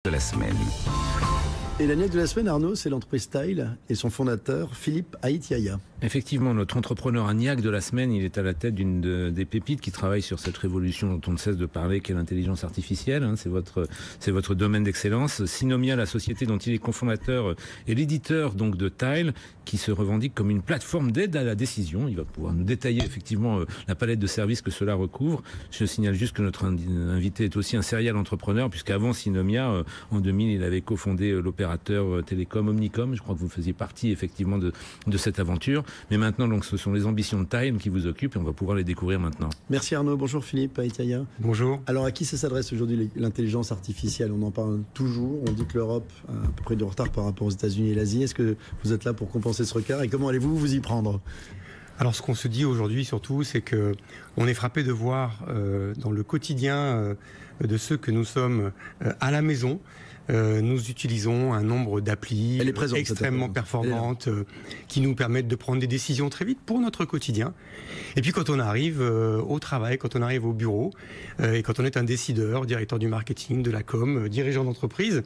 de la semaine. Et la niaque de la semaine, Arnaud, c'est l'entreprise Tile et son fondateur, Philippe Aït-Yahya. Effectivement, notre entrepreneur niaque de la semaine, il est à la tête d'une des pépites qui travaille sur cette révolution dont on ne cesse de parler, qu'est l'intelligence artificielle. C'est votre domaine d'excellence. Synomia, la société dont il est cofondateur, est l'éditeur donc de Tile, qui se revendique comme une plateforme d'aide à la décision. Il va pouvoir nous détailler effectivement la palette de services que cela recouvre. Je signale juste que notre invité est aussi un serial entrepreneur, puisqu'avant Synomia, en 2000, il avait cofondé l'opérateur télécom Omnicom. Je crois que vous faisiez partie effectivement de cette aventure. Mais maintenant, donc, ce sont les ambitions de Tile qui vous occupent et on va pouvoir les découvrir maintenant. Merci Arnaud. Bonjour Philippe Aït-Yahya. Bonjour. Alors à qui ça s'adresse aujourd'hui l'intelligence artificielle? On en parle toujours. On dit que l'Europe a à peu près de retard par rapport aux États-Unis et l'Asie. Est-ce que vous êtes là pour compenser ce retard et comment allez-vous vous y prendre? Alors ce qu'on se dit aujourd'hui surtout, c'est que on est frappé de voir dans le quotidien de ceux que nous sommes à la maison, nous utilisons un nombre d'applis extrêmement performantes qui nous permettent de prendre des décisions très vite pour notre quotidien. Et puis quand on arrive au travail, quand on arrive au bureau, et quand on est un décideur, directeur du marketing, de la com, dirigeant d'entreprise,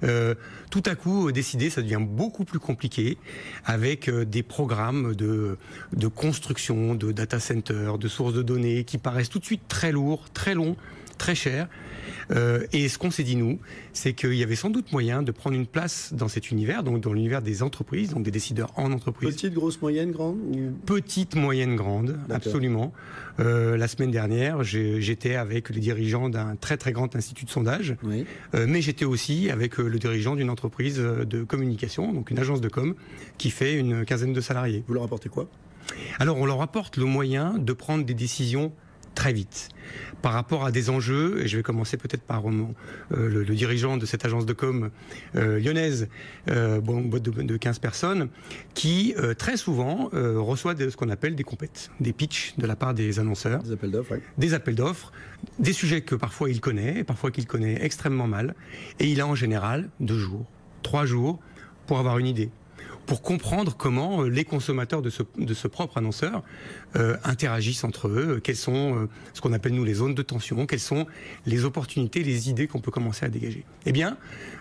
tout à coup, décider, ça devient beaucoup plus compliqué avec des programmes de construction, de data center, de sources de données qui paraissent tout de suite très lourds, très longs, très cher. Et ce qu'on s'est dit, nous, c'est qu'il y avait sans doute moyen de prendre une place dans cet univers, donc dans l'univers des entreprises, donc des décideurs en entreprise. Petite, grosse, moyenne, grande ou... Petite, moyenne, grande, absolument. La semaine dernière, j'étais avec les dirigeants d'un très très grand institut de sondage, oui. Mais j'étais aussi avec le dirigeant d'une entreprise de communication, donc une agence de com, qui fait une quinzaine de salariés. Vous leur apportez quoi? Alors, on leur apporte le moyen de prendre des décisions très vite par rapport à des enjeux, et je vais commencer peut-être par le dirigeant de cette agence de com lyonnaise, boîte de 15 personnes, qui très souvent reçoit ce qu'on appelle des compètes, des pitchs de la part des annonceurs. Des appels d'offres, oui. Des appels d'offres, des sujets que parfois il connaît, et parfois qu'il connaît extrêmement mal, et il a en général 2 jours, 3 jours pour avoir une idée, pour comprendre comment les consommateurs de ce propre annonceur interagissent entre eux, quelles sont ce qu'on appelle nous les zones de tension, quelles sont les opportunités, les idées qu'on peut commencer à dégager. Eh bien,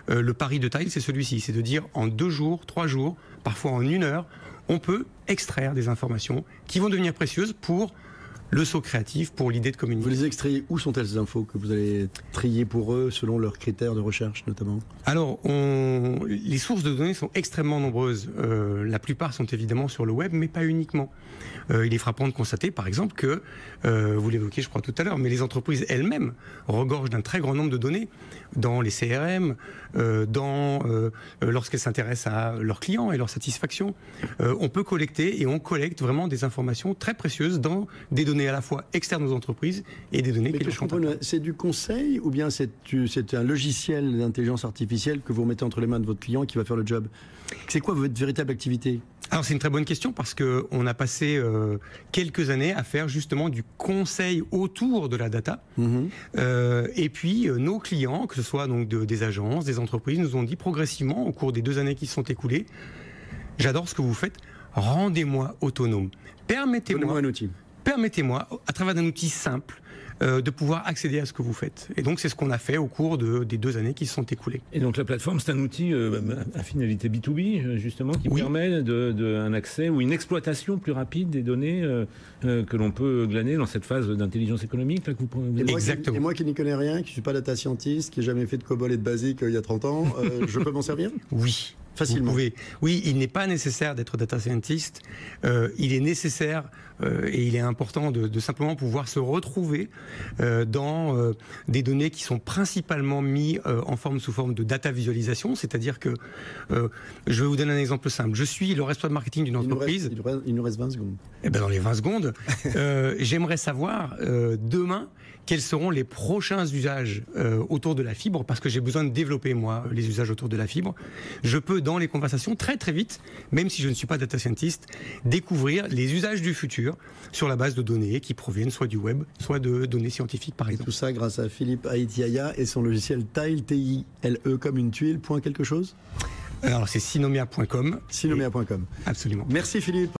le pari de Tile, c'est celui-ci, c'est de dire en 2 jours, 3 jours, parfois en 1 heure, on peut extraire des informations qui vont devenir précieuses pour le saut créatif, pour l'idée de communiquer. Vous les extrayez, où sont-elles ces infos que vous allez trier pour eux selon leurs critères de recherche notamment? Alors, les sources de données sont extrêmement nombreuses. La plupart sont évidemment sur le web, mais pas uniquement. Il est frappant de constater, par exemple, que, vous l'évoquiez je crois tout à l'heure, mais les entreprises elles-mêmes regorgent d'un très grand nombre de données dans les CRM, lorsqu'elles s'intéressent à leurs clients et leur satisfaction. On peut collecter et on collecte vraiment des informations très précieuses dans des données à la fois externes aux entreprises et des données qui les contactent. C'est du conseil ou bien c'est un logiciel d'intelligence artificielle que vous remettez entre les mains de votre client qui va faire le job? C'est quoi votre véritable activité? Alors c'est une très bonne question parce qu'on a passé quelques années à faire justement du conseil autour de la data. Et puis nos clients, que ce soit donc des agences, des entreprises, nous ont dit progressivement au cours des 2 années qui se sont écoulées, j'adore ce que vous faites, rendez-moi autonome. Donnez-moi un outil. Permettez-moi, à travers un outil simple, de pouvoir accéder à ce que vous faites. Et donc, c'est ce qu'on a fait au cours des 2 années qui se sont écoulées. Et donc, la plateforme, c'est un outil à finalité B2B, justement, qui permet un accès ou une exploitation plus rapide des données que l'on peut glaner dans cette phase d'intelligence économique là, que vous Exactement. Et moi qui n'y connais rien, qui ne suis pas data scientist, qui n'ai jamais fait de COBOL et de BASIC il y a 30 ans, je peux m'en servir? Oui. Facilement. Oui, il n'est pas nécessaire d'être data scientist. Il est nécessaire et il est important de simplement pouvoir se retrouver dans des données qui sont principalement mises sous forme de data visualisation. C'est-à-dire que, je vais vous donner un exemple simple. Je suis le responsable marketing d'une entreprise. Il nous reste 20 secondes. Eh ben dans les 20 secondes, j'aimerais savoir demain quels seront les prochains usages autour de la fibre, parce que j'ai besoin de développer, moi, les usages autour de la fibre. Je peux, dans les conversations, très très vite, même si je ne suis pas data scientist, découvrir les usages du futur sur la base de données qui proviennent soit du web, soit de données scientifiques, par exemple. Et tout ça grâce à Philippe Aït-Yahya et son logiciel Tile, T-I-L-E, comme une tuile, point quelque chose? Alors, c'est synomia.com. Synomia.com. Absolument. Merci Philippe.